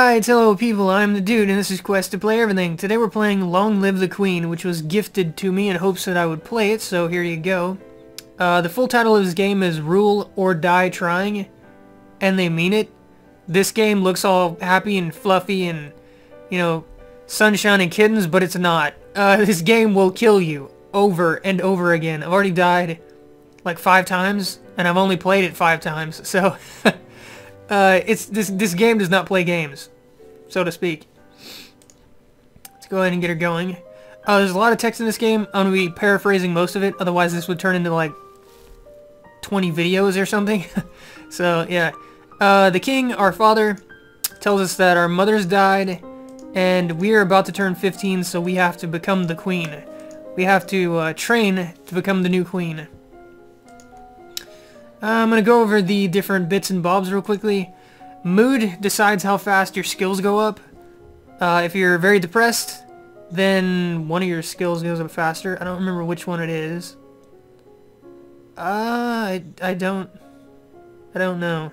Right, hello people, I'm the dude and this is Quest to Play Everything. Today we're playing Long Live the Queen, which was gifted to me in hopes that I would play it, so here you go. The full title of this game is Rule or Die Trying, and they mean it. This game looks all happy and fluffy and, you know, sunshine and kittens, but it's not. This game will kill you over and over again. I've already died like 5 times, and I've only played it 5 times, so... this game does not play games, so to speak. Let's go ahead and get her going. There's a lot of text in this game. I'm going to be paraphrasing most of it, otherwise this would turn into like 20 videos or something. So, yeah. The king, our father, tells us that our mothers died, and we are about to turn 15, so we have to become the queen. We have to train to become the new queen. I'm going to go over the different bits and bobs real quickly. Mood decides how fast your skills go up. If you're very depressed, then one of your skills goes up faster. I don't remember which one it is. I don't know.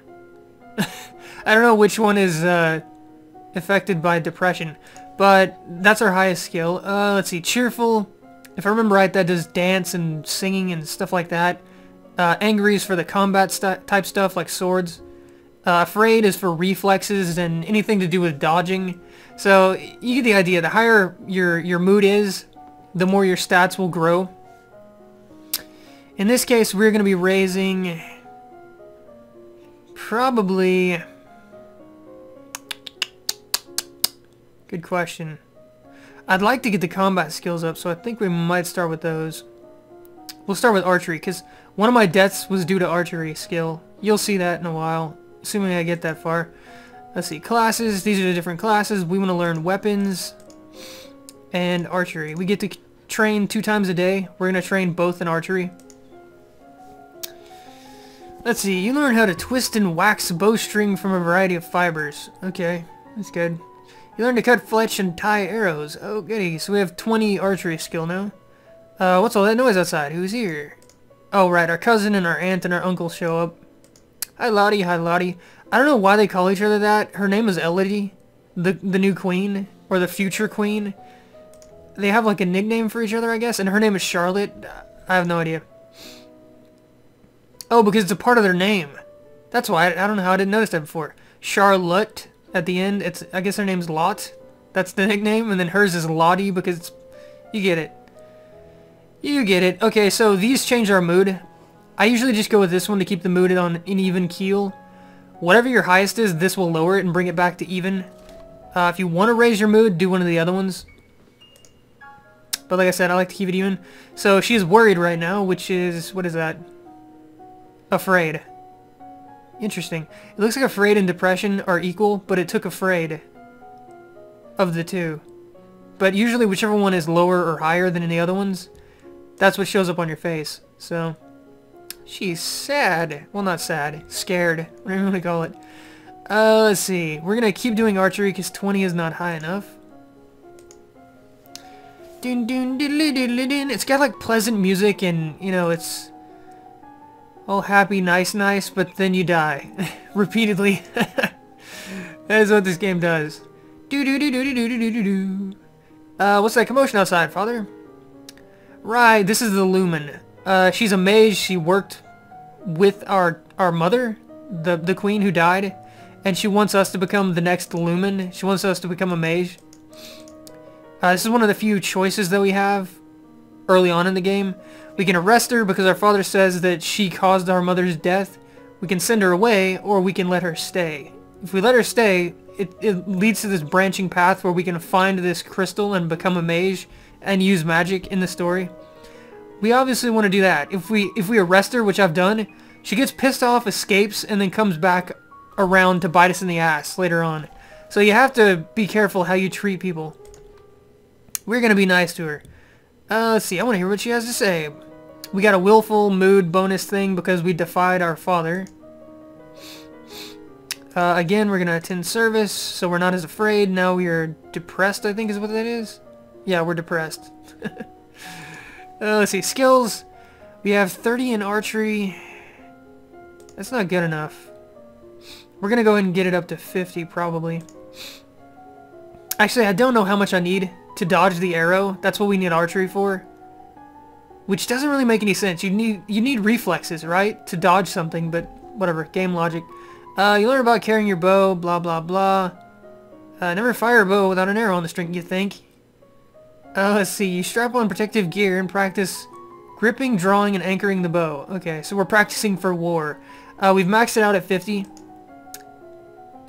I don't know which one is affected by depression, but that's our highest skill. Let's see, cheerful. If I remember right, that does dance and singing and stuff like that. Angry is for the combat type stuff like swords. Afraid is for reflexes and anything to do with dodging. So you get the idea. The higher your mood is, the more your stats will grow. In this case, we're going to be raising probably... Good question. I'd like to get the combat skills up, so I think we might start with those. We'll start with archery, because one of my deaths was due to archery skill. You'll see that in a while, assuming I get that far. Let's see, classes. These are the different classes. We want to learn weapons and archery. We get to train 2 times a day. We're going to train both in archery. Let's see, you learn how to twist and wax bowstring from a variety of fibers. Okay, that's good. You learn to cut fletch and tie arrows. Oh, goody. So we have 20 archery skill now. What's all that noise outside? Who's here? Oh, right, our cousin and our aunt and our uncle show up. Hi, Lottie. Hi, Lottie. I don't know why they call each other that. Her name is Elodie, the new queen, or the future queen. They have, like, a nickname for each other, I guess, and her name is Charlotte. I have no idea. Oh, because it's a part of their name. That's why. I don't know how I didn't notice that before. Charlotte, at the end, I guess her name's Lot. That's the nickname, and then hers is Lottie, because it's... You get it. You get it. Okay, so these change our mood. I usually just go with this one to keep the mood on an even keel. Whatever your highest is, this will lower it and bring it back to even. If you want to raise your mood, do one of the other ones. But like I said, I like to keep it even. So she's worried right now, which is... What is that? Afraid. Interesting. It looks like afraid and depression are equal, but it took afraid of the two. But usually whichever one is lower or higher than any other ones, that's what shows up on your face. So, she's sad. Well, not sad. Scared. Whatever you want to call it. Let's see. We're going to keep doing archery because 20 is not high enough. Dun, dun, diddly, diddly, dun. It's got like pleasant music and, you know, it's all happy, nice, but then you die. Repeatedly. That is what this game does. Do-do-do-do-do-do-do-do-do. What's that commotion outside, Father? Right, this is the Lumen. She's a mage. She worked with our mother, the queen who died, and she wants us to become the next Lumen. She wants us to become a mage. This is one of the few choices that we have early on in the game. We can arrest her because our father says that she caused our mother's death. We can send her away, or we can let her stay. If we let her stay, it leads to this branching path where we can find this crystal and become a mage and use magic in the story. We obviously want to do that. If we arrest her, which I've done, she gets pissed off, escapes, and then comes back around to bite us in the ass later on. So you have to be careful how you treat people. We're going to be nice to her. Let's see, I want to hear what she has to say. We got a willful mood bonus thing because we defied our father. Again, we're going to attend service, so we're not as afraid. Now we are depressed, I think is what that is. Yeah, we're depressed. Let's see, skills. We have 30 in archery. That's not good enough. We're going to go ahead and get it up to 50, probably. Actually, I don't know how much I need to dodge the arrow. That's what we need archery for. Which doesn't really make any sense. You need reflexes, right? To dodge something, but whatever. Game logic. You learn about carrying your bow, blah, blah, blah. Never fire a bow without an arrow on the string, you think. Let's see. You strap on protective gear and practice gripping, drawing, and anchoring the bow. Okay, so we're practicing for war. We've maxed it out at 50.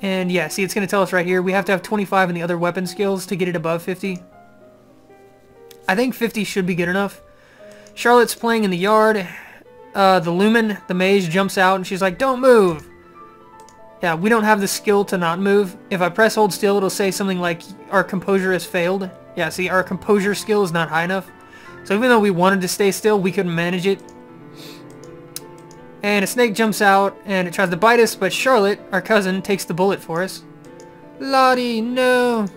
And yeah, see, it's going to tell us right here. We have to have 25 in the other weapon skills to get it above 50. I think 50 should be good enough. Charlotte's playing in the yard. The Lumen, the mage, jumps out and she's like, "Don't move!" Yeah, we don't have the skill to not move. If I press hold still, it'll say something like, "Our composure has failed." Yeah, see, our composure skill is not high enough. So even though we wanted to stay still, we couldn't manage it. And a snake jumps out and it tries to bite us, but Charlotte, our cousin, takes the bullet for us. Lottie, no!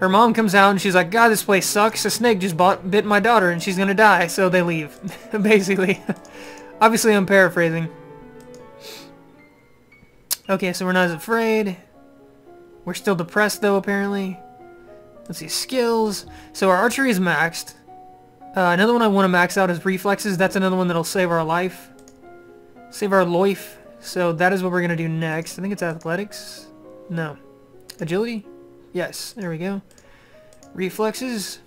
Her mom comes out and she's like, "God, this place sucks. A snake just bit my daughter and she's gonna die," so they leave. Basically. Obviously, I'm paraphrasing. Okay, so we're not as afraid. We're still depressed, though, apparently. Let's see, skills. So our archery is maxed. Another one I want to max out is reflexes. That's another one that'll save our life. Save our life. So that is what we're going to do next. I think it's athletics. No. Agility? Yes, there we go. Reflexes.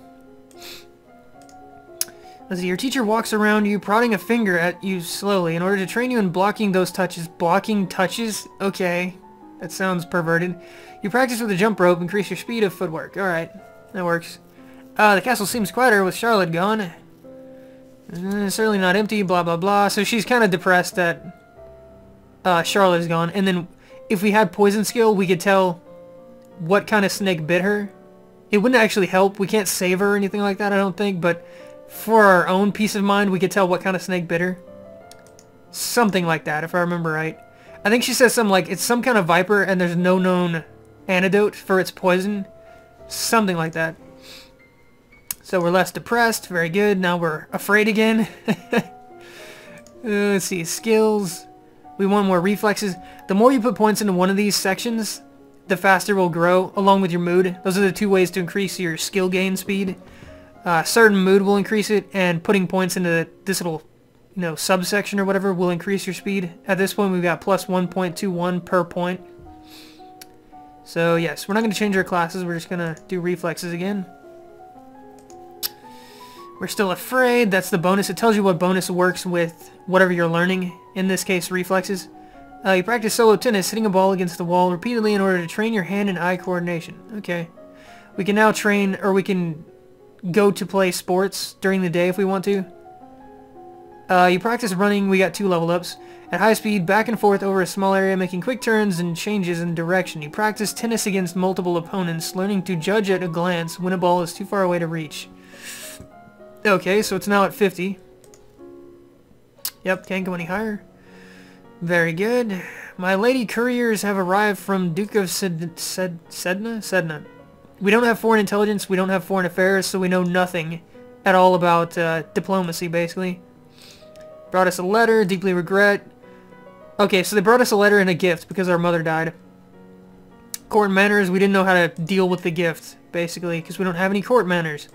Let's see, your teacher walks around you, prodding a finger at you slowly in order to train you in blocking those touches. Blocking touches? Okay. That sounds perverted. You practice with a jump rope, increase your speed of footwork. Alright, that works. The castle seems quieter with Charlotte gone. Certainly not empty, blah blah blah. So she's kind of depressed that Charlotte is gone. And then if we had poison skill, we could tell what kind of snake bit her. It wouldn't actually help. We can't save her or anything like that, I don't think, but for our own peace of mind, we could tell what kind of snake bit her. Something like that, if I remember right. I think she says something like, it's some kind of viper and there's no known antidote for its poison. Something like that. So we're less depressed. Very good. Now we're afraid again. Let's see. Skills. We want more reflexes. The more you put points into one of these sections, the faster we'll grow, along with your mood. Those are the two ways to increase your skill gain speed. Certain mood will increase it, and putting points into this little, subsection or whatever will increase your speed. At this point, we've got plus 1.21 per point. So yes, we're not going to change our classes. We're just going to do reflexes again. We're still afraid. That's the bonus. It tells you what bonus works with whatever you're learning. In this case, reflexes. You practice solo tennis, hitting a ball against the wall repeatedly in order to train your hand and eye coordination. Okay. We can now train, or we can go to play sports during the day if we want to. You practice running. We got 2 level ups. At high speed, back and forth over a small area, making quick turns and changes in direction. You practice tennis against multiple opponents, learning to judge at a glance when a ball is too far away to reach. Okay, so it's now at 50. Yep, can't go any higher. Very good. My lady couriers have arrived from Duke of Sedna? We don't have foreign intelligence, we don't have foreign affairs, so we know nothing at all about diplomacy, basically. Brought us a letter, deeply regret. Okay, so they brought us a letter and a gift because our mother died. Court manners, we didn't know how to deal with the gift, basically, because we don't have any court manners.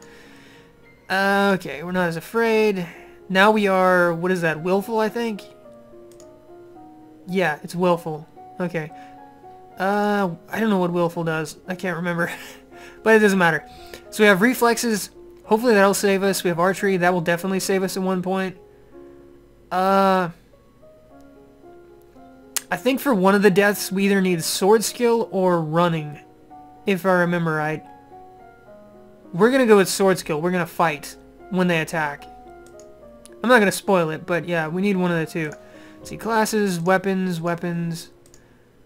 Okay, we're not as afraid. Now we are, what is that, willful, I think? Yeah, it's willful. Okay. I don't know what willful does. I can't remember. But it doesn't matter. So we have reflexes. Hopefully that'll save us. We have archery. That will definitely save us at one point. I think for one of the deaths, we either need sword skill or running. If I remember right. We're going to go with sword skill. We're going to fight when they attack. I'm not going to spoil it, but yeah, we need one of the two. Let's see, classes, weapons,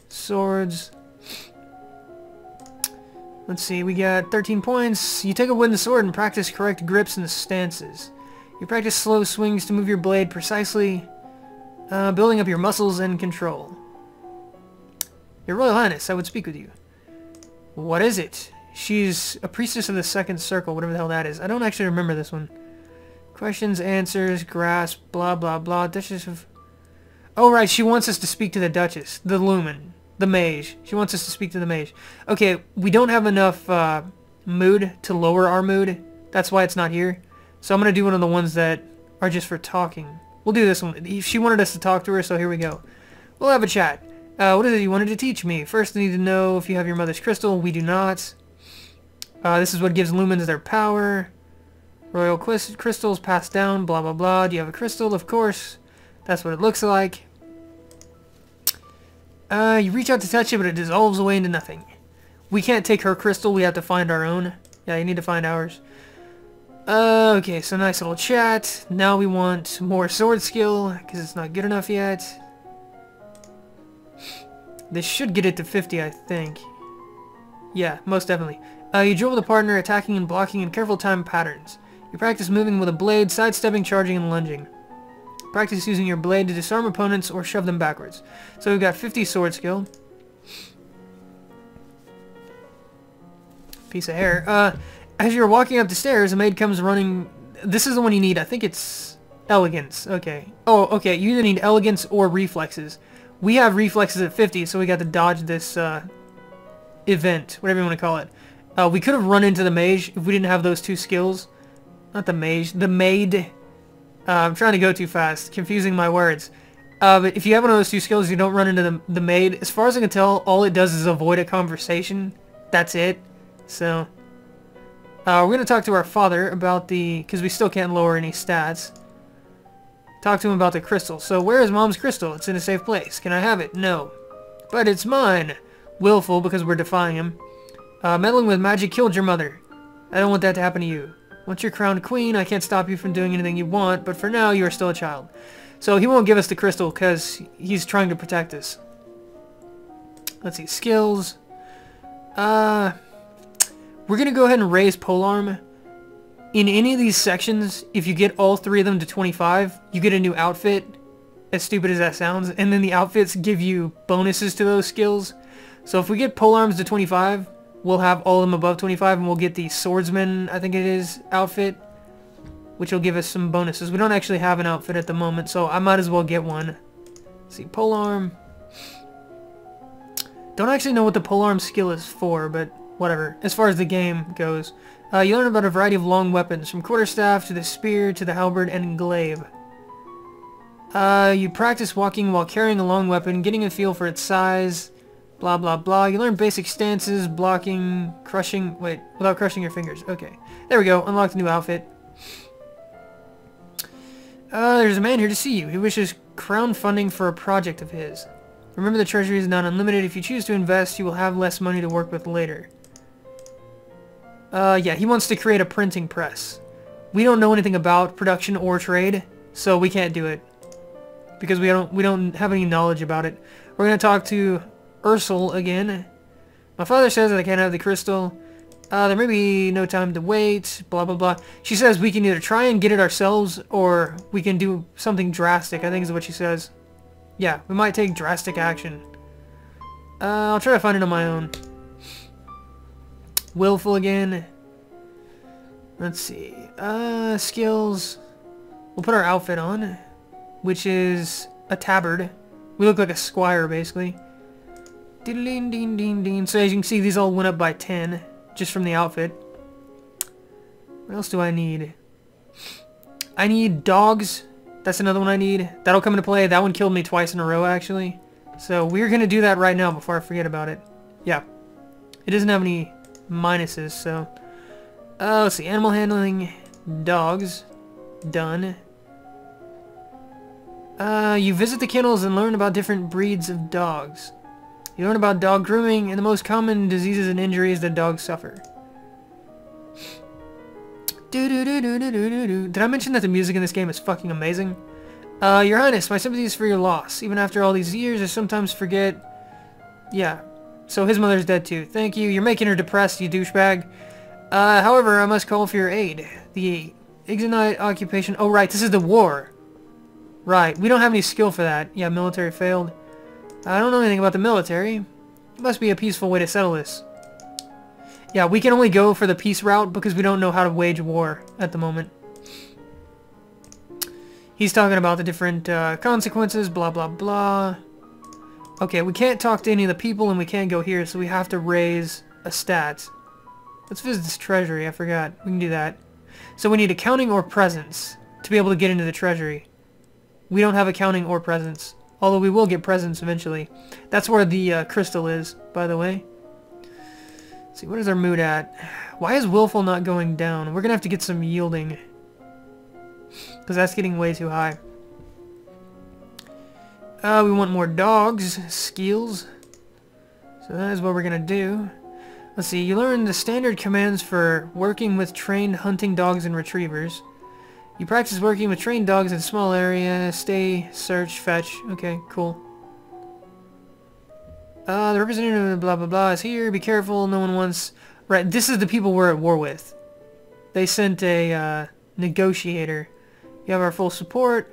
swords. Let's see, we got 13 points. You take a wooden sword and practice correct grips and stances. You practice slow swings to move your blade precisely, building up your muscles and control. Your Royal Highness, I would speak with you. What is it? She's a priestess of the second circle, whatever the hell that is. I don't actually remember this one. Questions, answers, grasp, blah, blah, blah. Duchess of... Oh, right, she wants us to speak to the Duchess, the Lumen. The mage. She wants us to speak to the mage. Okay, we don't have enough mood to lower our mood. That's why it's not here. So I'm going to do one of the ones that are just for talking. We'll do this one. She wanted us to talk to her, so here we go. We'll have a chat. What is it you wanted to teach me? First, I need to know if you have your mother's crystal. We do not. This is what gives lumens their power. Royal crystals passed down, blah, blah, blah. Do you have a crystal? Of course. That's what it looks like. You reach out to touch it, but it dissolves away into nothing. We can't take her crystal. We have to find our own. Yeah, you need to find ours. Okay, so nice little chat. Now we want more sword skill, because it's not good enough yet. This should get it to 50, I think. Yeah, most definitely. You drill with a partner, attacking and blocking in careful time patterns. You practice moving with a blade, sidestepping, charging, and lunging. Practice using your blade to disarm opponents or shove them backwards. So we've got 50 sword skill. Piece of hair. As you're walking up the stairs, a maid comes running. This is the one you need. I think it's elegance. Okay. Oh, okay. You either need elegance or reflexes. We have reflexes at 50, so we got to dodge this event, whatever you want to call it. We could have run into the mage if we didn't have those two skills. Not the mage. The maid. I'm trying to go too fast. Confusing my words. But if you have one of those two skills, you don't run into the maid. As far as I can tell, all it does is avoid a conversation. That's it. So, we're going to talk to our father about the... because we still can't lower any stats. Talk to him about the crystal. So, where is Mom's crystal? It's in a safe place. Can I have it? No. But it's mine. Willful, because we're defying him. Meddling with magic killed your mother. I don't want that to happen to you. Once you're crowned queen, I can't stop you from doing anything you want, but for now, you are still a child. So he won't give us the crystal because he's trying to protect us. Let's see, skills. We're going to go ahead and raise polearm. In any of these sections, if you get all three of them to 25, you get a new outfit, as stupid as that sounds, and then the outfits give you bonuses to those skills. So if we get polearms to 25, we'll have all of them above 25, and we'll get the swordsman, I think it is, outfit, which will give us some bonuses. We don't actually have an outfit at the moment, so I might as well get one. Let's see, polearm. Don't actually know what the polearm skill is for, but whatever. As far as the game goes, you learn about a variety of long weapons, from quarterstaff to the spear to the halberd and glaive. You practice walking while carrying a long weapon, getting a feel for its size. Blah, blah, blah. You learn basic stances, blocking, crushing... Wait, without crushing your fingers. Okay. There we go. Unlocked a new outfit. There's a man here to see you. He wishes crown funding for a project of his. Remember, the treasury is not unlimited. If you choose to invest, you will have less money to work with later. Yeah, he wants to create a printing press. We don't know anything about production or trade, so we can't do it. Because we don't have any knowledge about it. We're going to talk to Ursel again. My father says that I can't have the crystal. There may be no time to wait, blah blah blah. She says we can either try and get it ourselves, or we can do something drastic, I think is what she says. Yeah, we might take drastic action. I'll try to find it on my own. Willful again. Let's see. Skills. We'll put our outfit on, which is a tabard. We look like a squire, basically. So as you can see, these all went up by 10, just from the outfit. What else do I need? I need dogs. That's another one I need. That'll come into play. That one killed me twice in a row, actually. So we're going to do that right now before I forget about it. Yeah. It doesn't have any minuses, so... let's see. Animal handling. Dogs. Done. You visit the kennels and learn about different breeds of dogs. You learn about dog grooming and the most common diseases and injuries that dogs suffer. Did I mention that the music in this game is fucking amazing? Your Highness, my sympathies for your loss. Even after all these years, I sometimes forget... Yeah. So his mother's dead too. Thank you. You're making her depressed, you douchebag. However, I must call for your aid. The Ixonite occupation... Oh, right. This is the war. Right. We don't have any skill for that. Yeah, military failed. I don't know anything about the military. It must be a peaceful way to settle this. Yeah, we can only go for the peace route because we don't know how to wage war at the moment. He's talking about the different consequences, blah, blah, blah. Okay, we can't talk to any of the people and we can't go here, so we have to raise a stat. Let's visit this treasury, I forgot. We can do that. So we need accounting or presence to be able to get into the treasury. We don't have accounting or presence, although we will get presence eventually. That's where the crystal is, by the way. Let's see, what is our mood at? Why is willful not going down? We're gonna have to get some yielding, because that's getting way too high. We want more dogs, skills. So that is what we're gonna do. Let's see, you learn the standard commands for working with trained hunting dogs and retrievers. You practice working with trained dogs in a small area. Stay, search, fetch. Okay, cool. The representative of blah blah blah is here. Be careful, no one wants... Right, this is the people we're at war with. They sent a negotiator. You have our full support.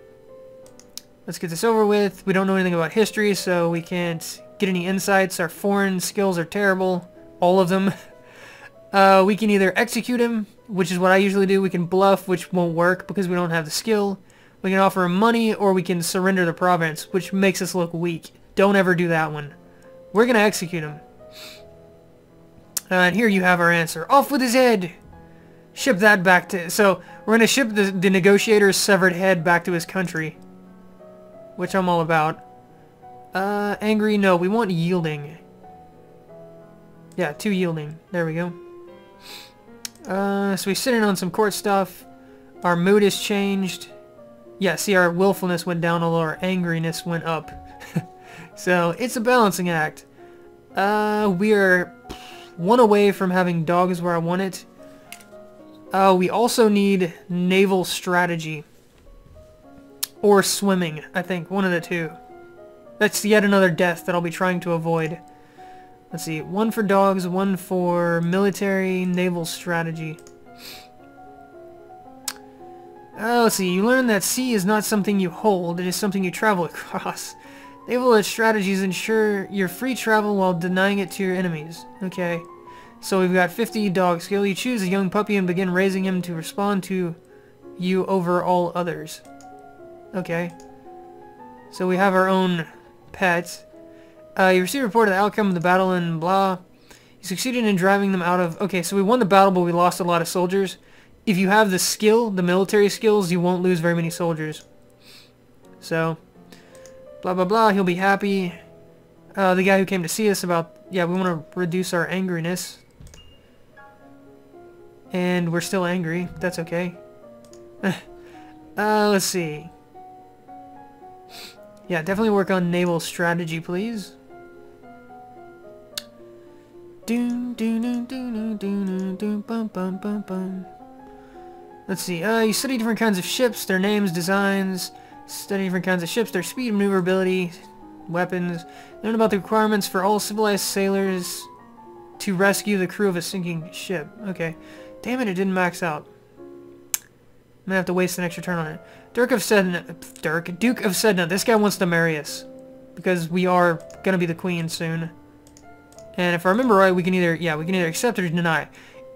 Let's get this over with. We don't know anything about history, so we can't get any insights. Our foreign skills are terrible. All of them. We can either execute him, which is what I usually do. We can bluff, which won't work because we don't have the skill. We can offer him money, or we can surrender the province, which makes us look weak. Don't ever do that one. We're going to execute him. And here you have our answer. Off with his head! Ship that back to... So, we're going to ship the negotiator's severed head back to his country. Which I'm all about. Angry? No, we want yielding. Yeah, 2 yielding. There we go. So we sit in on some court stuff. Our mood has changed. Yeah, see, our willfulness went down, although our angriness went up. So, it's a balancing act. We are 1 away from having dogs where I want it. We also need naval strategy. Or swimming, I think. One of the 2. That's yet another death that I'll be trying to avoid. Let's see. 1 for dogs, 1 for military, naval strategy. Let's see. You learn that sea is not something you hold. It is something you travel across. Naval strategies ensure your free travel while denying it to your enemies. Okay. So we've got 50 dog skill. You choose a young puppy and begin raising him to respond to you over all others. Okay. So we have our own pet. You receive a report of the outcome of the battle and blah. You succeeded in driving them out of... Okay, so we won the battle, but we lost a lot of soldiers. If you have the skill, the military skills, you won't lose very many soldiers. So, blah, blah, blah. He'll be happy. The guy who came to see us about... Yeah, we want to reduce our angriness. And we're still angry. That's okay. Let's see. Yeah, definitely work on naval strategy, please. Let's see. You study different kinds of ships, their names, designs. Study different kinds of ships, their speed, maneuverability, weapons. Learn about the requirements for all civilized sailors to rescue the crew of a sinking ship. Okay. Damn it, it didn't max out. I'm gonna have to waste an extra turn on it. Duke of Sedna. This guy wants to marry us. Because we are gonna be the queen soon. And if I remember right, we can either accept or deny.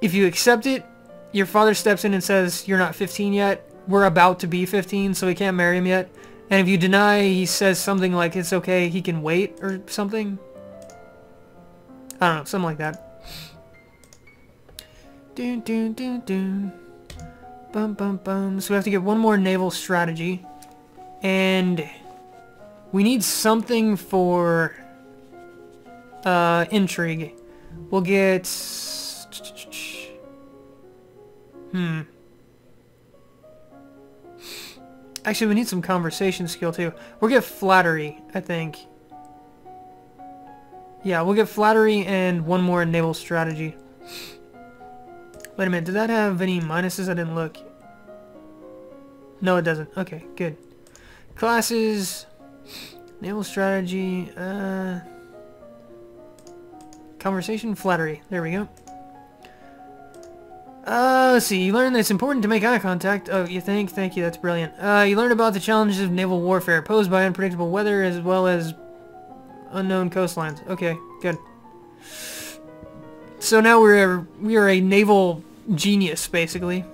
If you accept it, your father steps in and says, you're not 15 yet. We're about to be 15, so we can't marry him yet. And if you deny, he says something like, it's okay, he can wait, or something. I don't know, something like that. Dun, dun, dun, dun. Bum, bum, bum. So we have to get 1 more naval strategy. And we need something for intrigue. We'll get... Actually, we need some conversation skill, too. We'll get flattery, I think. Yeah, we'll get flattery and 1 more naval strategy. Wait a minute, did that have any minuses? I didn't look. No, it doesn't. Okay, good. Classes, naval strategy, conversation, flattery. There we go. Let's see. You learn that it's important to make eye contact. Oh, you think? Thank you. That's brilliant. You learn about the challenges of naval warfare posed by unpredictable weather as well as unknown coastlines. Okay, good. So now we are a naval genius, basically.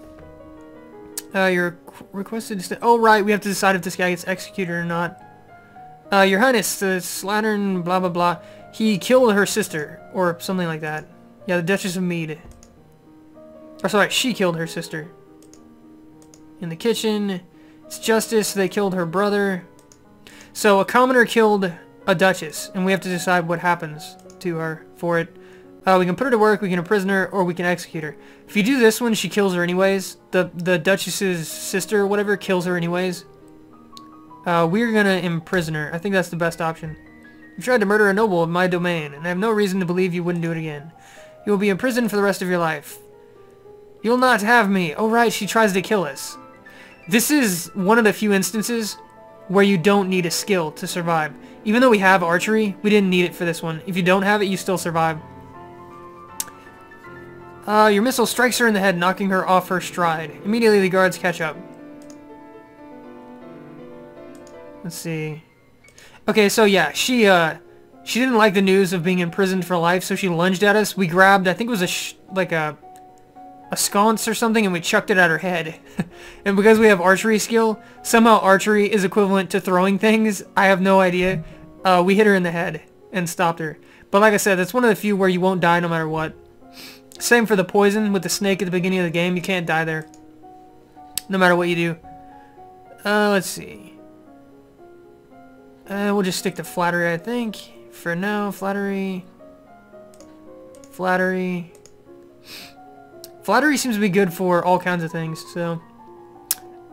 You're requested to... Oh, right. We have to decide if this guy gets executed or not. Your Highness, the slattern, blah blah blah. He killed her sister, or something like that. Yeah, the Duchess of Mead. Or sorry, she killed her sister. In the kitchen, it's justice, they killed her brother. So a commoner killed a duchess, and we have to decide what happens to her for it. We can put her to work, we can imprison her, or we can execute her. If you do this one, she kills her anyways. The duchess's sister or whatever kills her anyways. We're gonna imprison her. I think that's the best option. You tried to murder a noble in my domain, and I have no reason to believe you wouldn't do it again. You will be imprisoned for the rest of your life. You'll not have me. Oh right, she tries to kill us. This is one of the few instances where you don't need a skill to survive. Even though we have archery, we didn't need it for this one. If you don't have it, you still survive. Your missile strikes her in the head, knocking her off her stride. Immediately the guards catch up. Let's see. Okay, so yeah, she didn't like the news of being imprisoned for life, so she lunged at us. We grabbed, I think it was like a sconce or something, and we chucked it at her head. And because we have archery skill, somehow archery is equivalent to throwing things. I have no idea. We hit her in the head and stopped her. But like I said, that's one of the few where you won't die no matter what. Same for the poison with the snake at the beginning of the game. You can't die there, no matter what you do. Let's see. We'll just stick to flattery, I think. For now, flattery. Flattery. Flattery seems to be good for all kinds of things, so...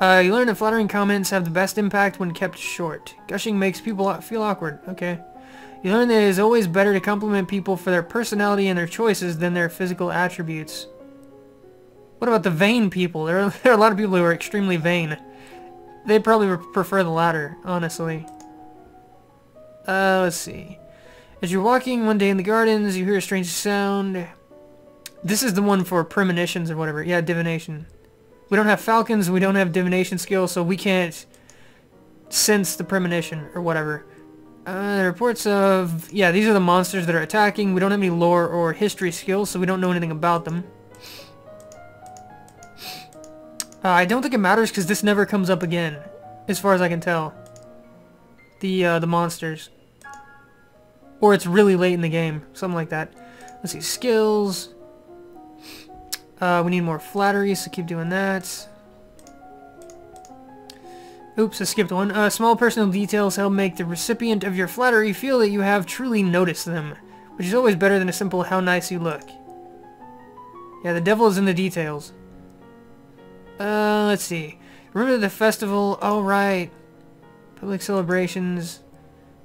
you learn that flattering comments have the best impact when kept short. Gushing makes people feel awkward. Okay. You learn that it is always better to compliment people for their personality and their choices than their physical attributes. What about the vain people? There are a lot of people who are extremely vain. They'd probably prefer the latter, honestly. Let's see. As you're walking one day in the gardens, you hear a strange sound. This is the one for premonitions or whatever. Yeah, divination. We don't have falcons, we don't have divination skills, so we can't sense the premonition or whatever. The reports of... Yeah, these are the monsters that are attacking. We don't have any lore or history skills, so we don't know anything about them. I don't think it matters because this never comes up again, as far as I can tell. The monsters. Or it's really late in the game, something like that. Let's see, skills. We need more flattery, so keep doing that. Oops, I skipped one. Small personal details help make the recipient of your flattery feel that you have truly noticed them, which is always better than a simple how nice you look. Yeah, the devil is in the details. Let's see. Remember the festival? Oh, right. Public celebrations.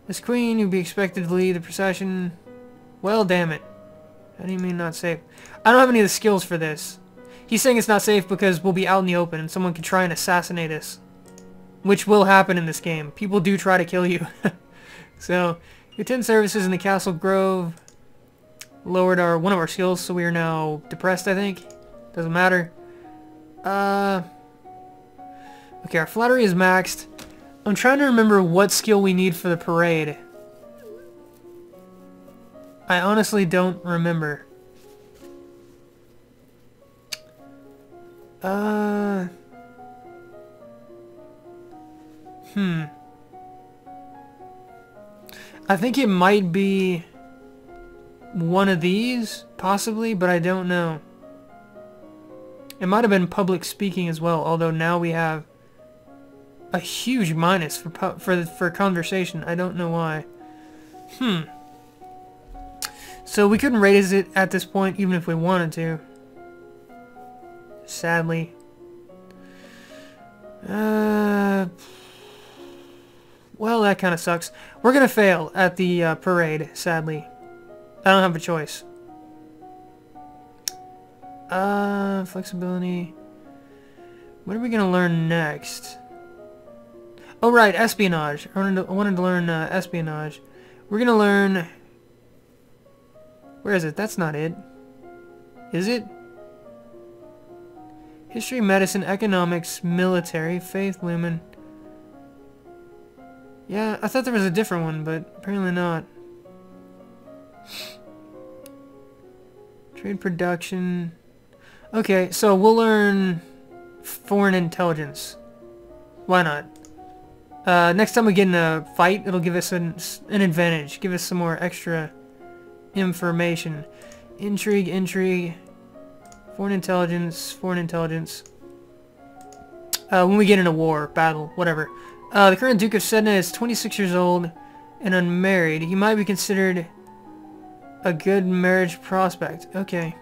As queen, you'd be expected to lead the procession. Well, damn it. How do you mean not safe? I don't have any of the skills for this. He's saying it's not safe because we'll be out in the open and someone could try and assassinate us. Which will happen in this game. People do try to kill you. So, you attend services in the Castle Grove. Lowered one of our skills, so we are now depressed, I think. Doesn't matter. Okay, our flattery is maxed. I'm trying to remember what skill we need for the parade. I honestly don't remember. I think it might be one of these, possibly, but I don't know. It might have been public speaking as well, although now we have a huge minus for conversation. I don't know why. So we couldn't raise it at this point, even if we wanted to. Sadly. Well, that kind of sucks. We're gonna fail at the parade, sadly. I don't have a choice. Flexibility. What are we gonna learn next? Oh right, espionage. I wanted to learn espionage. We're gonna learn... Where is it? That's not it. Is it? History, medicine, economics, military, faith, lumen. Yeah, I thought there was a different one, but apparently not. Trade production. Okay, so we'll learn foreign intelligence. Why not? Next time we get in a fight, it'll give us an advantage. Give us some more extra information. Intrigue, intrigue. Foreign intelligence, foreign intelligence. When we get in a war, battle, whatever. The current Duke of Sedna is 26 years old and unmarried. He might be considered a good marriage prospect. Okay.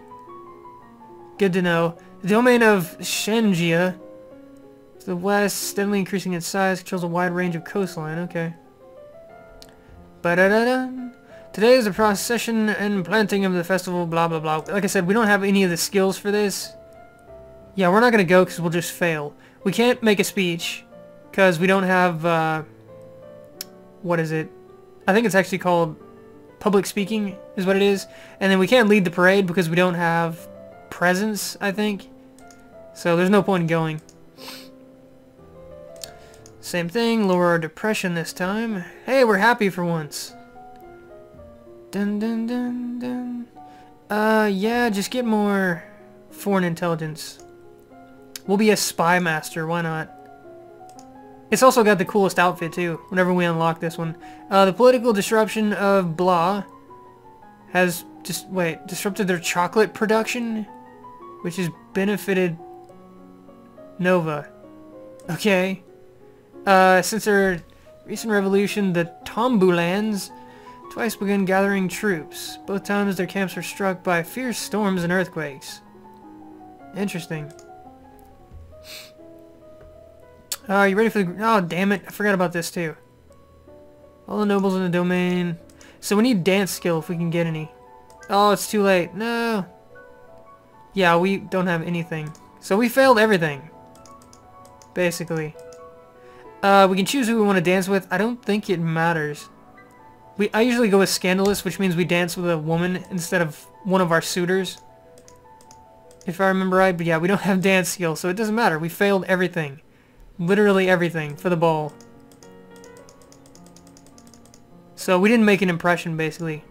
Good to know. The domain of Shenjia to the west, steadily increasing in size, controls a wide range of coastline. Okay. Ba-da-da-da. Today is the procession and planting of the festival, blah blah blah. Like I said, we don't have any of the skills for this. Yeah, we're not going to go because we'll just fail. We can't make a speech because we don't have, what is it? I think it's actually called public speaking is what it is. And then we can't lead the parade because we don't have presence, I think. So there's no point in going. Same thing, lower our depression this time. Hey, we're happy for once. Dun dun dun dun. Yeah, just get more foreign intelligence. We'll be a spy master, why not? It's also got the coolest outfit too, whenever we unlock this one. The political disruption of blah has disrupted their chocolate production, which has benefited Nova. Okay. Since their recent revolution, the Tombulans twice began gathering troops. Both times their camps were struck by fierce storms and earthquakes. Interesting. Are you ready for the... Oh, damn it. I forgot about this, too. All the nobles in the domain. So we need dance skill if we can get any. Oh, it's too late. No. Yeah, we don't have anything. So we failed everything. Basically. We can choose who we want to dance with. I don't think it matters. I usually go with Scandalous, which means we dance with a woman instead of one of our suitors. If I remember right. But yeah, we don't have dance skill, so it doesn't matter. We failed everything. Literally everything for the ball. So we didn't make an impression, basically.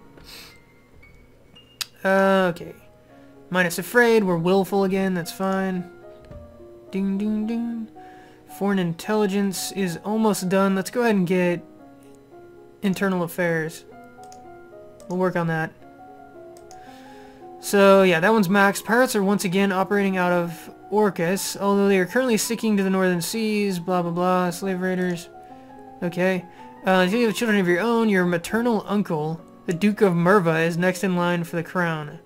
Okay. Minus afraid. We're willful again. That's fine. Ding, ding, ding. Foreign intelligence is almost done. Let's go ahead and get internal affairs. We'll work on that. So yeah, that one's maxed. Pirates are once again operating out of Orcus, although they are currently sticking to the northern seas, blah blah blah, slave raiders. Okay. Until you have children of your own, your maternal uncle, the Duke of Merva, is next in line for the crown.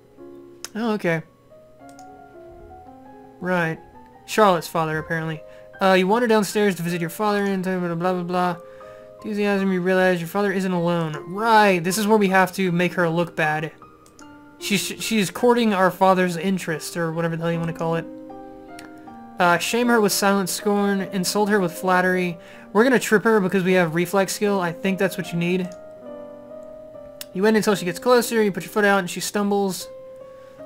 Oh, okay. Right. Charlotte's father, apparently. You wander downstairs to visit your father and blah blah blah blah. Enthusiasm, you realize your father isn't alone. Right, this is where we have to make her look bad. She's courting our father's interest, or whatever the hell you want to call it. Shame her with silent scorn, insult her with flattery. We're gonna trip her because we have reflex skill. I think that's what you need. You wait until she gets closer, you put your foot out and she stumbles.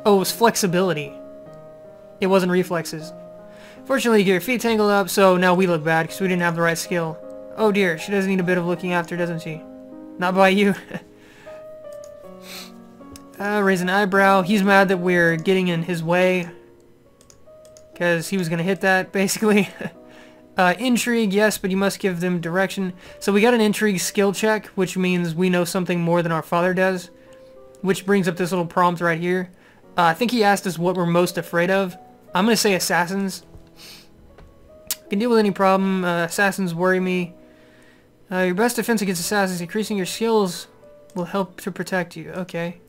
Oh, it was flexibility. It wasn't reflexes. Fortunately, you get your feet tangled up, so now we look bad because we didn't have the right skill. Oh dear, she does need a bit of looking after, doesn't she? Not by you. Raise an eyebrow. He's mad that we're getting in his way. Because he was going to hit that, basically. Intrigue, yes, but you must give them direction. So we got an intrigue skill check, which means we know something more than our father does. Which brings up this little prompt right here. I think he asked us what we're most afraid of. I'm going to say assassins. Can deal with any problem. Assassins worry me. Your best defense against assassins, increasing your skills will help to protect you. Okay.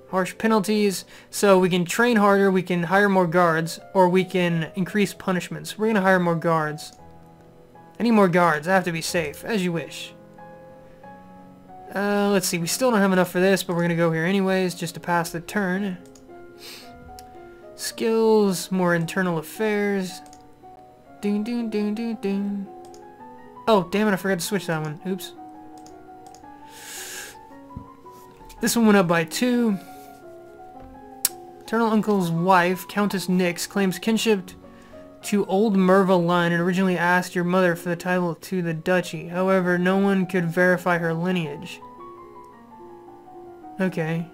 Harsh penalties. So we can train harder, we can hire more guards, or we can increase punishments. We're going to hire more guards. I need more guards. I have to be safe. As you wish. Let's see. We still don't have enough for this, but we're going to go here anyways, just to pass the turn. Skills, more internal affairs. Ding, ding, ding, ding, ding. Oh, damn it, I forgot to switch that one. Oops. This one went up by 2. Maternal uncle's wife, Countess Nix, claims kinship to old Merva line and originally asked your mother for the title to the duchy. However, no one could verify her lineage. Okay.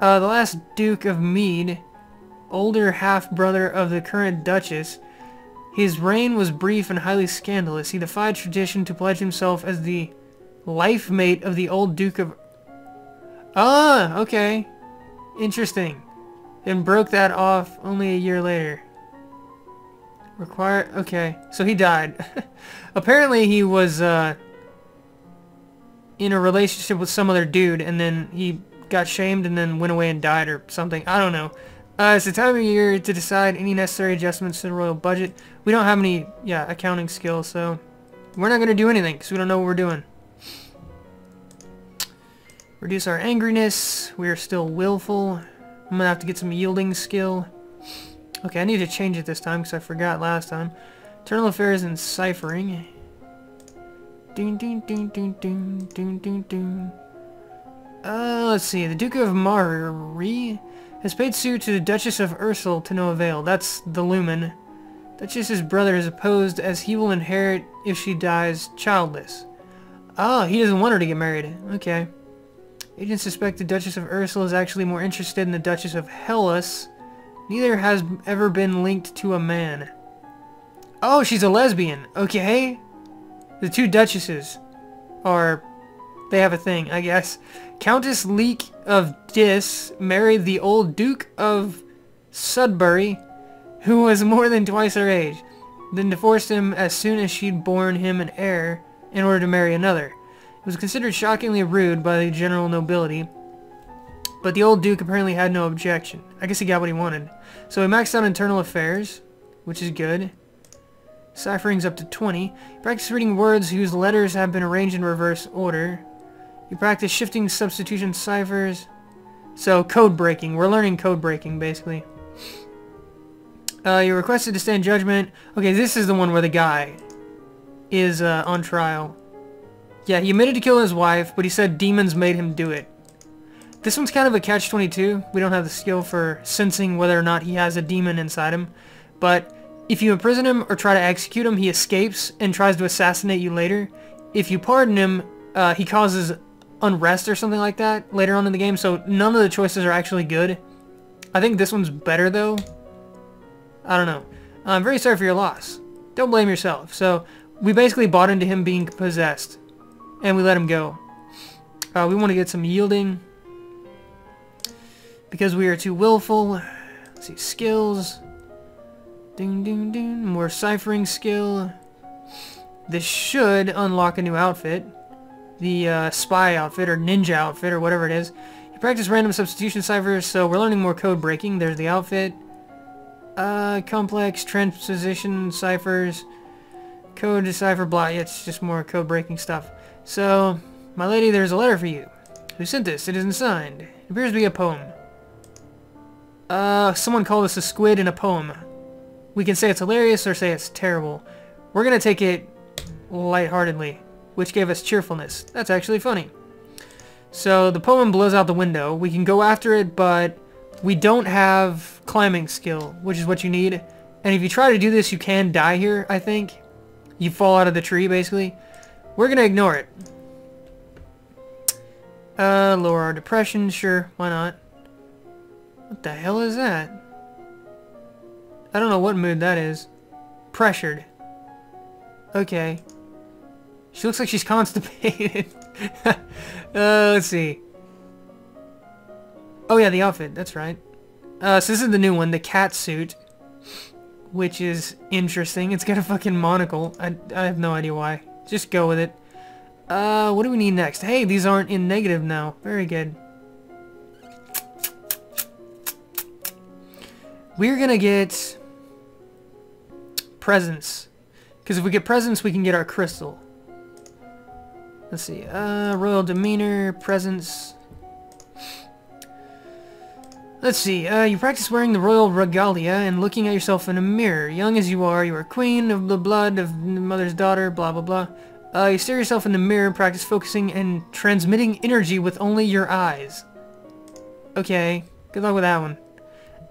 The last Duke of Mead, older half-brother of the current Duchess, His reign was brief and highly scandalous. He defied tradition to pledge himself as the life mate of the old Duke of... Ah, okay. Interesting. Then broke that off only a year later. Okay, so he died. Apparently he was in a relationship with some other dude, and then he got shamed and then went away and died or something. I don't know. It's the time of year to decide any necessary adjustments to the royal budget. We don't have any, accounting skills, so we're not going to do anything because we don't know what we're doing. Reduce our angriness. We are still willful. I'm going to have to get some yielding skill. Okay, I need to change it this time because I forgot last time. Internal affairs and ciphering. Doon, doon, doon, doon, doon, doon, doon, doon. Let's see. The Duke of Mari has paid suit to the Duchess of Ursel to no avail. That's the Lumen. Duchess's brother is opposed as he will inherit if she dies childless. Oh, he doesn't want her to get married. Okay. Agents suspect the Duchess of Ursel is actually more interested in the Duchess of Hellas. Neither has ever been linked to a man. Oh, she's a lesbian. Okay. The two duchesses are... They have a thing, I guess. Countess Leek of Dis married the old Duke of Sudbury, who was more than twice her age, then divorced him as soon as she'd borne him an heir in order to marry another. It was considered shockingly rude by the general nobility, but the old Duke apparently had no objection. I guess he got what he wanted. So he maxed out internal affairs, which is good. Ciphering's up to 20. Practice reading words whose letters have been arranged in reverse order. You practice shifting substitution ciphers. So code breaking. We're learning code breaking, basically. You're requested to stand judgment. Okay, this is the one where the guy is on trial. Yeah, he admitted to killing his wife, but he said demons made him do it. This one's kind of a catch-22. We don't have the skill for sensing whether or not he has a demon inside him. But if you imprison him or try to execute him, he escapes and tries to assassinate you later. If you pardon him, he causes unrest or something like that later on in the game. So none of the choices are actually good. I think this one's better, though. I don't know. I'm very sorry for your loss. Don't blame yourself. So we basically bought into him being possessed. And we let him go. We want to get some yielding. Because we are too willful. Let's see, skills. Ding, ding, ding. More ciphering skill. This should unlock a new outfit. The spy outfit or ninja outfit or whatever it is. You practice random substitution ciphers, so we're learning more code breaking. There's the outfit. Complex transposition ciphers. Code decipher blah. Yeah, it's just more code breaking stuff. So, my lady, there's a letter for you. Who sent this? It isn't signed. It appears to be a poem. Someone called us a squid in a poem. We can say it's hilarious or say it's terrible. We're gonna take it lightheartedly, which gave us cheerfulness. That's actually funny. So the poem blows out the window. We can go after it, but we don't have climbing skill, which is what you need. And if you try to do this, you can die here, I think. You fall out of the tree, basically. We're gonna ignore it. Lower our depression, sure, why not? What the hell is that? I don't know what mood that is. Pressured. Okay. She looks like she's constipated. Let's see. Oh yeah, the outfit, that's right. So this is the new one, the cat suit. Which is interesting. It's got a fucking monocle. I have no idea why. Just go with it. What do we need next? Hey, these aren't in negative now. Very good. We're gonna get presents. Because if we get presents, we can get our crystal. Let's see. Royal demeanor, presents. Let's see. You practice wearing the royal regalia and looking at yourself in a mirror. Young as you are queen of the blood of the mother's daughter, blah, blah, blah. You stare yourself in the mirror, practice focusing and transmitting energy with only your eyes. Okay. Good luck with that one.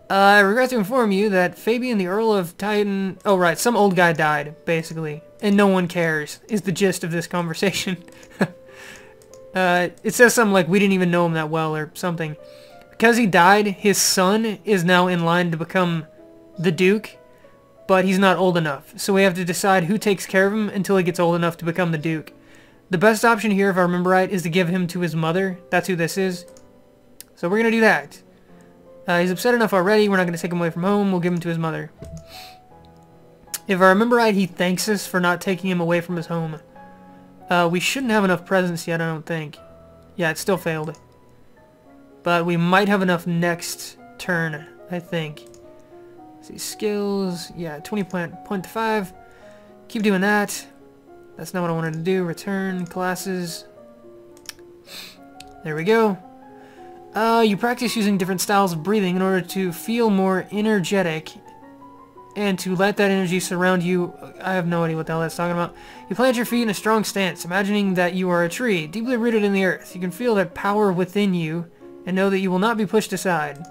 I regret to inform you that Fabian, the Earl of Titan... Oh, right. Some old guy died, basically. And no one cares, is the gist of this conversation. It says something like, we didn't even know him that well, or something. Because he died, his son is now in line to become the Duke. but he's not old enough. So we have to decide who takes care of him until he gets old enough to become the Duke. The best option here, if I remember right, is to give him to his mother. That's who this is. So we're going to do that. He's upset enough already. We're not going to take him away from home. We'll give him to his mother. If I remember right, he thanks us for not taking him away from his home. We shouldn't have enough presents yet, I don't think. Yeah, it still failed. But we might have enough next turn, I think. Let's see, skills. Yeah, 20.5. Keep doing that. That's not what I wanted to do. Return, classes. There we go. You practice using different styles of breathing in order to feel more energetic and to let that energy surround you. I have no idea what the hell that's talking about. You plant your feet in a strong stance, imagining that you are a tree, deeply rooted in the earth. You can feel that power within you and know that you will not be pushed aside.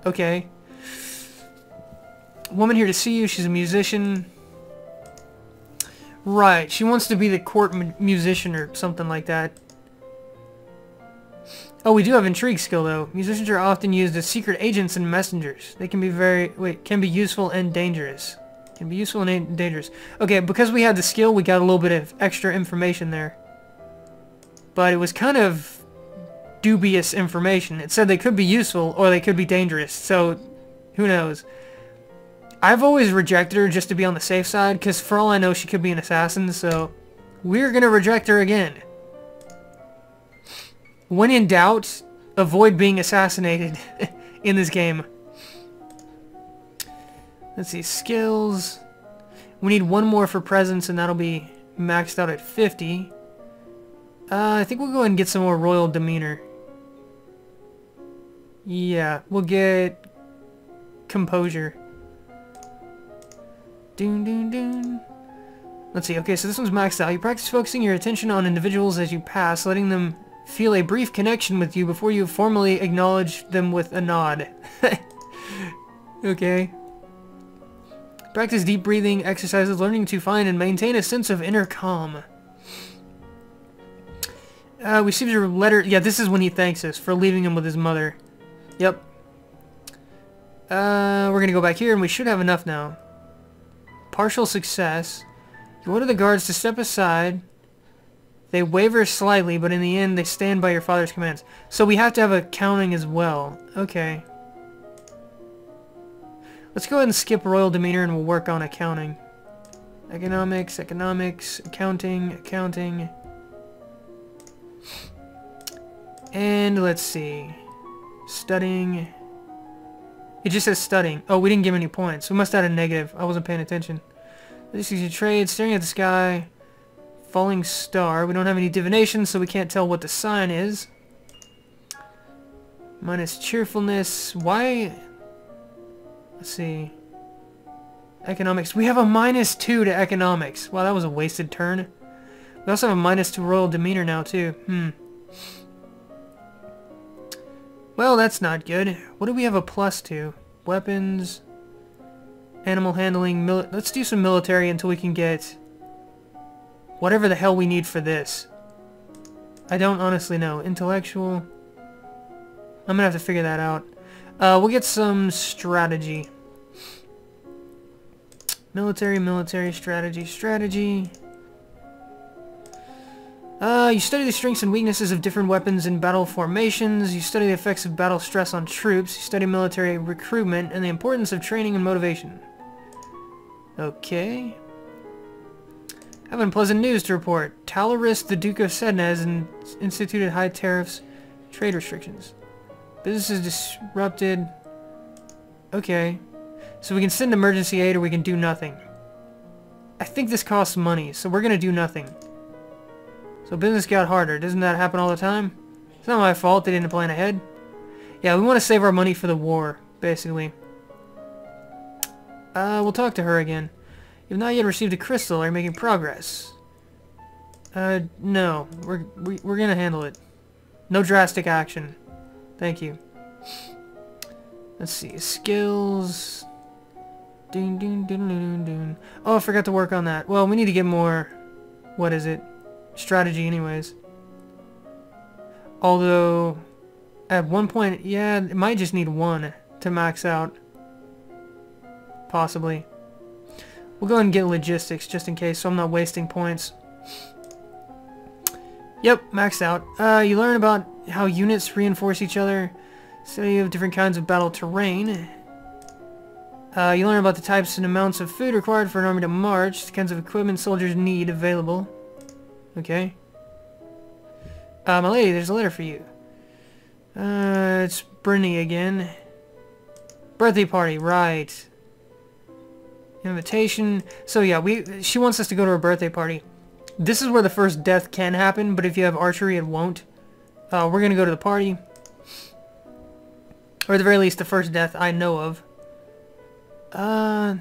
Okay. Woman here to see you. She's a musician. Right. She wants to be the court musician or something like that. Oh, we do have intrigue skill though. Musicians are often used as secret agents and messengers. They can be can be useful and dangerous. Can be useful and dangerous. Okay, because we had the skill, we got a little bit of extra information there. But it was kind of dubious information. It said they could be useful or they could be dangerous. So, who knows? I've always rejected her just to be on the safe side, because for all I know, she could be an assassin, so we're gonna reject her again. When in doubt, avoid being assassinated in this game. Let's see, skills. We need one more for presence, and that'll be maxed out at 50. I think we'll go ahead and get some more royal demeanor. Yeah, we'll get composure. Doon, doon, doon. Let's see, okay, so this one's maxed out. You practice focusing your attention on individuals as you pass, letting them feel a brief connection with you before you formally acknowledge them with a nod. Okay. Practice deep breathing exercises, learning to find and maintain a sense of inner calm. We received your letter. Yeah, this is when he thanks us for leaving him with his mother. Yep. We're gonna go back here, and we should have enough now. Partial success. You order the guards to step aside. They waver slightly, but in the end, they stand by your father's commands. So we have to have accounting as well. Okay. Let's go ahead and skip royal demeanor, and we'll work on accounting. Economics, accounting, accounting. And let's see. Studying. It just says studying. Oh, we didn't give any points. We must add a negative. I wasn't paying attention. This is your trade. Staring at the sky. Falling star. We don't have any divination, so we can't tell what the sign is. Minus cheerfulness. Why? Let's see. Economics. We have a -2 to economics. Wow, that was a wasted turn. We also have a -2 royal demeanor now, too. Well, that's not good. What do we have a +2? Weapons. Animal handling. Let's do some military until we can get whatever the hell we need for this. I don't honestly know. Intellectual. I'm gonna have to figure that out. We'll get some strategy. Military, strategy. You study the strengths and weaknesses of different weapons and battle formations. You study the effects of battle stress on troops. You study military recruitment and the importance of training and motivation. Okay. I have unpleasant news to report. Talaris, the Duke of Sedna, has instituted high tariffs, trade restrictions. Business is disrupted. Okay. So we can send emergency aid or we can do nothing. I think this costs money, so we're gonna do nothing. So business got harder. Doesn't that happen all the time? It's not my fault they didn't plan ahead. Yeah, we want to save our money for the war, basically. We'll talk to her again. You've not yet received a crystal. Are you making progress? No. We're gonna handle it. No drastic action. Thank you. Let's see. Skills. Doon, doon, doon, doon, doon. Oh, I forgot to work on that. Well, we need to get more... What is it? Strategy anyways. Although... At one point... Yeah, it might just need one to max out. possibly. We'll go ahead and get logistics just in case, so I'm not wasting points. Yep, maxed out. You learn about how units reinforce each other. Study of different kinds of battle terrain. You learn about the types and amounts of food required for an army to march. The kinds of equipment soldiers need available. Okay. My lady, there's a letter for you. It's Brittany again. Birthday party, right. Invitation. So yeah, she wants us to go to her birthday party. This is where the first death can happen, but if you have archery, it won't. We're gonna go to the party. Or at the very least, the first death I know of. Let's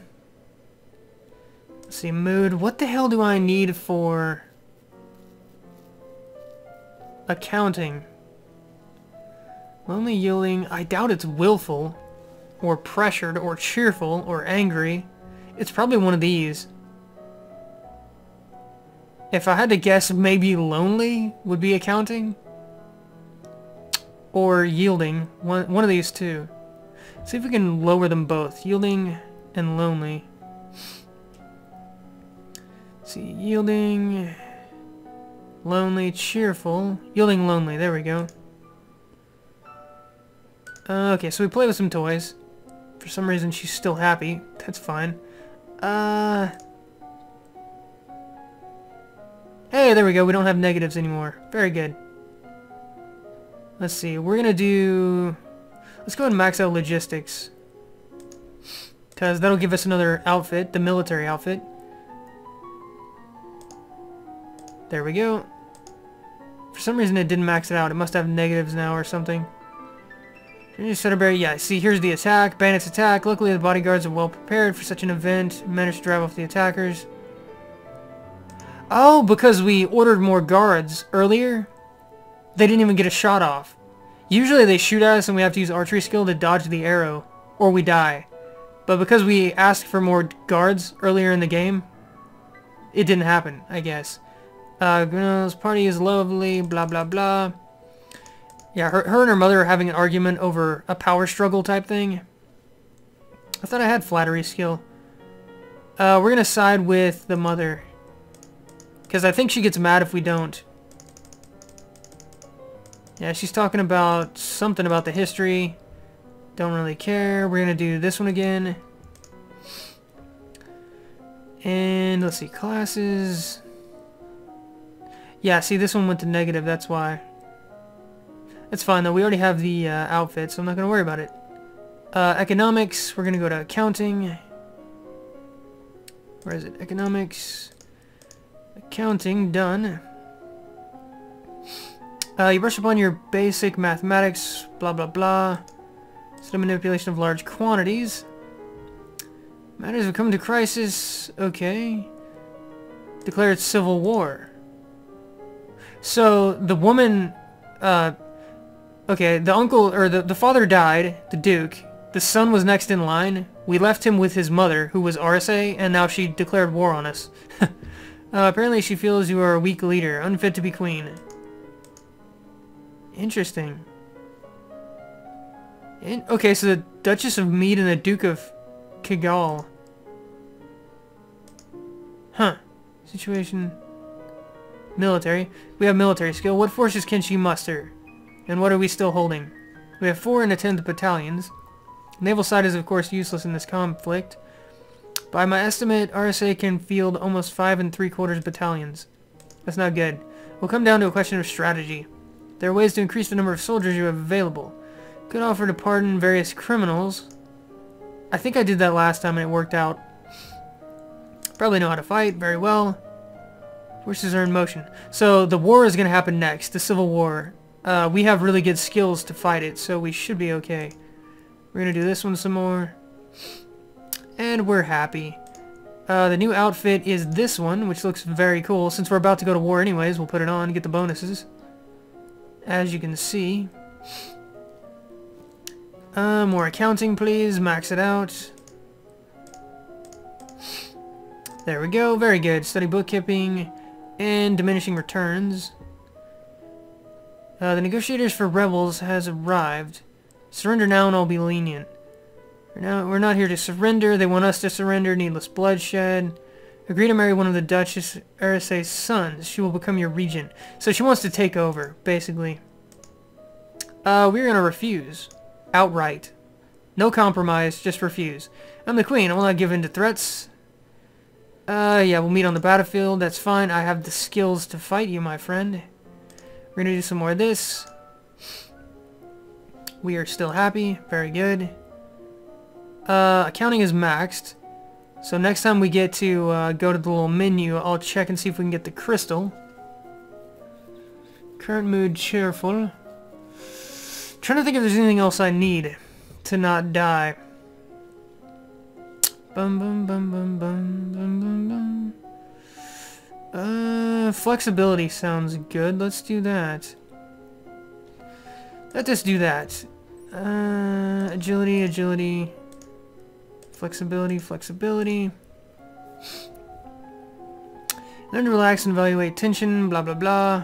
see, mood. What the hell do I need for accounting? Lonely, yielding. I doubt it's willful, or pressured, or cheerful, or angry. It's probably one of these. If I had to guess, maybe lonely would be accounting. Or yielding. One of these two. See if we can lower them both. Yielding and lonely. Let's see, yielding, lonely, cheerful. Yielding, lonely. There we go. Okay, so we play with some toys. For some reason, she's still happy. That's fine. Hey, there we go. We don't have negatives anymore. Very good. Let's see. We're gonna do... Let's go ahead and max out logistics. Because that'll give us another outfit, the military outfit. There we go. For some reason it didn't max it out. It must have negatives now or something. Yeah, see, here's the attack. Bandits attack. Luckily, the bodyguards are well prepared for such an event. Managed to drive off the attackers. Oh, because we ordered more guards earlier, they didn't even get a shot off. Usually they shoot at us and we have to use archery skill to dodge the arrow, or we die. But because we asked for more guards earlier in the game, it didn't happen, I guess. This party is lovely, blah blah blah. Yeah, her and her mother are having an argument over a power struggle type thing. I thought I had flattery skill. We're gonna side with the mother. Because I think she gets mad if we don't. Yeah, she's talking about something about the history. Don't really care. We're gonna do this one again. And let's see, classes. Yeah, see, this one went to negative, that's why. It's fine though, we already have the outfit, so I'm not gonna worry about it. Economics, we're gonna go to accounting. Where is it? Economics. Accounting, done. You brush up on your basic mathematics, blah blah blah. Some manipulation of large quantities. Matters have come to crisis. Okay. Declared civil war. So the woman, okay, the uncle or the father died, the Duke. The son was next in line. We left him with his mother, who was RSA, and now she declared war on us. Apparently she feels you are a weak leader, unfit to be queen. Interesting. Okay, so the Duchess of Mead and the Duke of Kigal. Huh. Situation. Military. We have military skill. What forces can she muster? And what are we still holding? We have 4 and a 10th battalions. Naval side is of course useless in this conflict. By my estimate, RSA can field almost 5 3/4 battalions. That's not good. We'll come down to a question of strategy. There are ways to increase the number of soldiers you have available. Could offer to pardon various criminals. I think I did that last time and it worked out. Probably know how to fight very well. Forces are in motion. So the war is going to happen next, the Civil War. We have really good skills to fight it, so we should be okay. We're going to do this one some more. And we're happy. The new outfit is this one, which looks very cool. Since we're about to go to war anyways, we'll put it on and get the bonuses. As you can see. More accounting, please. Max it out. There we go. Very good. Study bookkeeping and diminishing returns. The negotiators for rebels has arrived. Surrender now and I'll be lenient. We're not here to surrender. They want us to surrender. Needless bloodshed. Agree to marry one of the Duchess Arisa's sons. She will become your regent. So she wants to take over, basically. We're gonna refuse. Outright. No compromise, just refuse. I'm the queen. I will not give in to threats. Yeah, we'll meet on the battlefield. That's fine. I have the skills to fight you, my friend. We're gonna do some more of this. We are still happy. Very good. Accounting is maxed. So next time we get to go to the little menu, I'll check and see if we can get the crystal. Current mood cheerful. Trying to think if there's anything else I need to not die. Bum bum bum bum bum bum bum bum. Flexibility sounds good. Let's do that. Let's just do that. Agility, agility. Flexibility, flexibility. Learn to relax and evaluate tension, blah blah blah.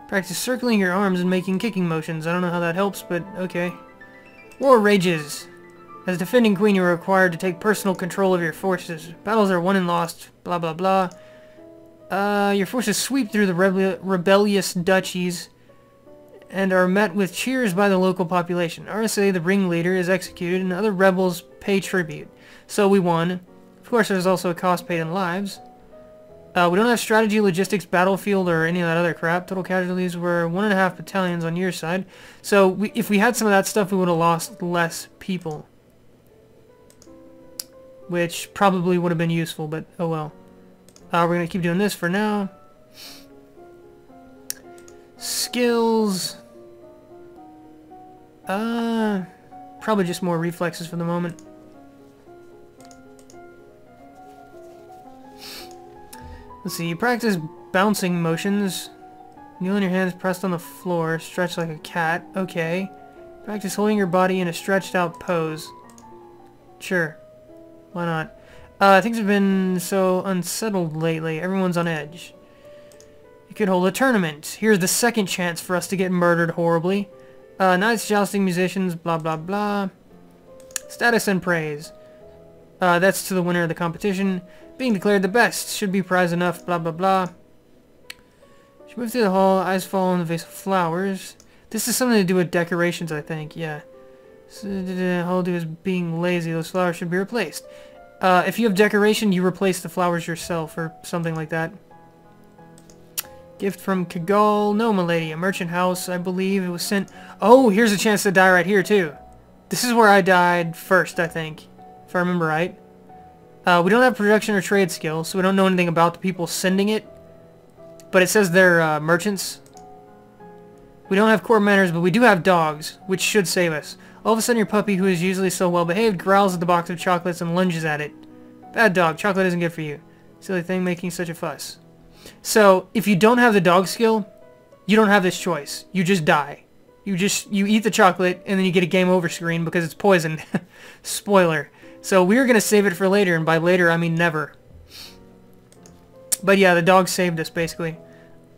Practice circling your arms and making kicking motions. I don't know how that helps, but okay. War rages. As defending queen, you are required to take personal control of your forces. Battles are won and lost, blah blah blah. Your forces sweep through the rebellious duchies and are met with cheers by the local population. RSA, the ringleader, is executed and other rebels pay tribute. So we won. Of course, there's also a cost paid in lives. We don't have strategy, logistics, battlefield, or any of that other crap. Total casualties were 1.5 battalions on your side. So if we had some of that stuff, we would have lost less people. Which probably would have been useful, but oh well. We're going to keep doing this for now. Skills. Probably just more reflexes for the moment. Let's see, you practice bouncing motions. Kneel on your hands pressed on the floor, stretch like a cat. Okay. Practice holding your body in a stretched out pose. Sure. Why not? Things have been so unsettled lately. Everyone's on edge. You could hold a tournament. Here's the second chance for us to get murdered horribly. Knights, jousting, musicians, blah blah blah. Status and praise. That's to the winner of the competition. Being declared the best should be prize enough, blah blah blah. She moves through the hall, eyes fall on the vase of flowers. This is something to do with decorations, I think, yeah. So, all do is being lazy, those flowers should be replaced. If you have decoration, you replace the flowers yourself, or something like that. Gift from Kagal. No, milady, a merchant house, I believe. It was sent... Oh, here's a chance to die right here, too. This is where I died first, I think. If I remember right. We don't have production or trade skill, so we don't know anything about the people sending it. But it says they're merchants. We don't have core manners, but we do have dogs, which should save us. All of a sudden your puppy, who is usually so well behaved, growls at the box of chocolates and lunges at it. Bad dog, chocolate isn't good for you. Silly thing making such a fuss. So, if you don't have the dog skill, you don't have this choice. You just die. You eat the chocolate, and then you get a game over screen because it's poison. Spoiler. So we're going to save it for later, and by later I mean never. But yeah, the dog saved us, basically.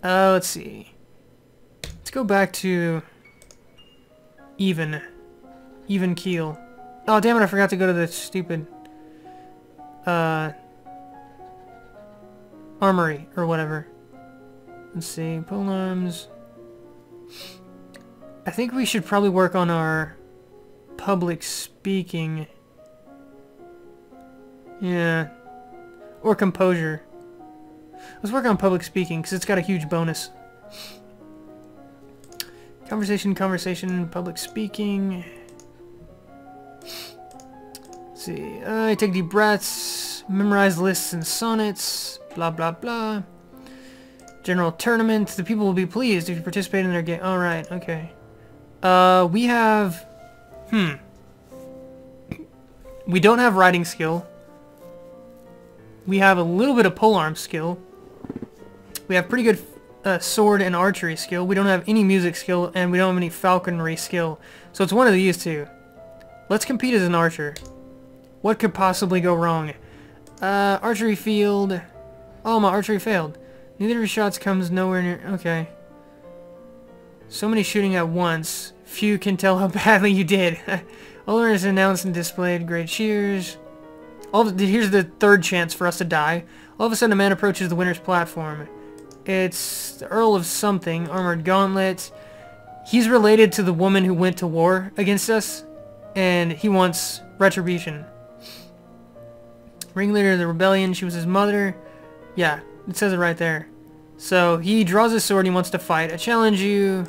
Let's see. Let's go back to... Even keel. Oh, damn it, I forgot to go to the stupid... armory, or whatever. Let's see, pole arms. I think we should probably work on our public speaking. Yeah. Or composure. Let's work on public speaking, because it's got a huge bonus. Conversation, public speaking. Let's see. I take deep breaths. Memorize lists and sonnets. Blah, blah, blah. General tournament. The people will be pleased if you participate in their game. Alright, okay. We have... We don't have riding skill. We have a little bit of polearm skill. We have pretty good sword and archery skill. We don't have any music skill, and we don't have any falconry skill. So it's one of these two. Let's compete as an archer. What could possibly go wrong? Archery field. Oh, my archery failed. Neither of your shots comes nowhere near... Okay. So many shooting at once. Few can tell how badly you did. All learners announced and displayed great cheers. Here's the third chance for us to die. All of a sudden, a man approaches the winner's platform. It's the Earl of something, armored gauntlet. He's related to the woman who went to war against us, and he wants retribution. Ringleader of the rebellion, she was his mother. Yeah, it says it right there. So he draws his sword, he wants to fight. I challenge you.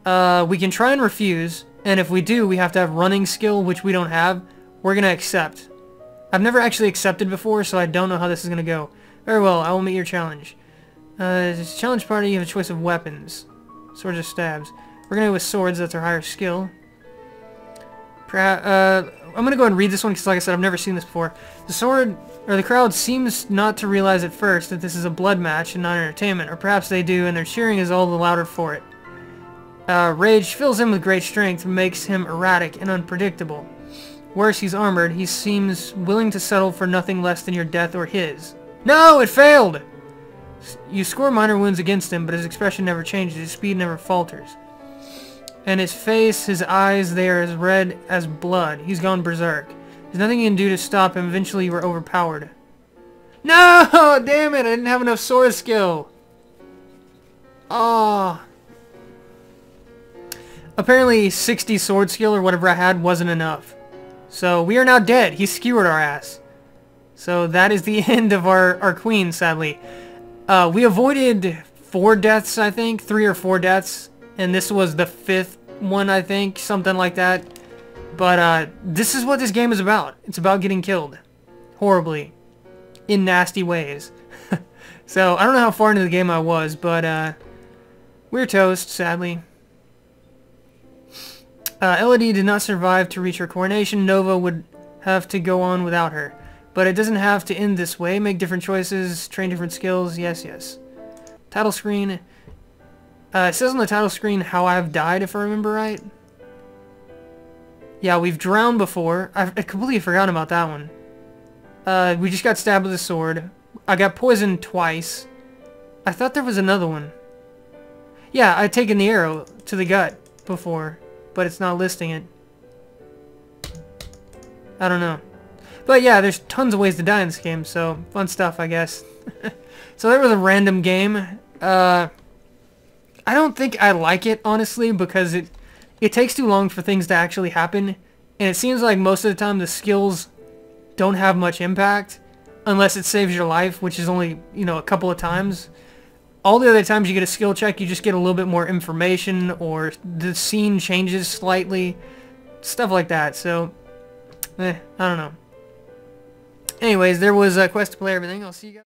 We can try and refuse, and if we do, we have to have running skill, which we don't have. We're going to accept. I've never actually accepted before, so I don't know how this is going to go. Very well, I will meet your challenge. This challenge party, you have a choice of weapons. Swords or stabs. We're going to go with swords, that's our higher skill. I'm going to go ahead and read this one because, like I said, I've never seen this before. The crowd seems not to realize at first that this is a blood match and not entertainment, or perhaps they do, and their cheering is all the louder for it. Rage fills him with great strength and makes him erratic and unpredictable. Worse, he's armored. He seems willing to settle for nothing less than your death or his. No, it failed! You score minor wounds against him, but his expression never changes. His speed never falters. And his face, his eyes, they are as red as blood. He's gone berserk. There's nothing you can do to stop him. Eventually, you are overpowered. No! Damn it! I didn't have enough sword skill. Oh. Apparently, 60 sword skill or whatever I had wasn't enough. So, we are now dead. He skewered our ass. So, that is the end of our queen, sadly. We avoided 4 deaths, I think. 3 or 4 deaths. And this was the 5th one, I think. Something like that. But, this is what this game is about. It's about getting killed. Horribly. In nasty ways. So, I don't know how far into the game I was, but, we're toast, sadly. Elodie did not survive to reach her coronation. Nova would have to go on without her. But it doesn't have to end this way. Make different choices, train different skills. Yes, yes. Title screen. It says on the title screen how I've died, if I remember right. Yeah, we've drowned before. I completely forgot about that one. We just got stabbed with a sword. I got poisoned twice. I thought there was another one. Yeah, I'd taken the arrow to the gut before. But it's not listing it. I don't know. But yeah, there's tons of ways to die in this game, so fun stuff, I guess. So that was a random game. I don't think I like it, honestly, because it takes too long for things to actually happen. And it seems like most of the time the skills don't have much impact, unless it saves your life, which is only, you know, a couple of times. All the other times you get a skill check, you just get a little bit more information, or the scene changes slightly. Stuff like that, so, I don't know. Anyways, there was a quest to play everything. I'll see you guys.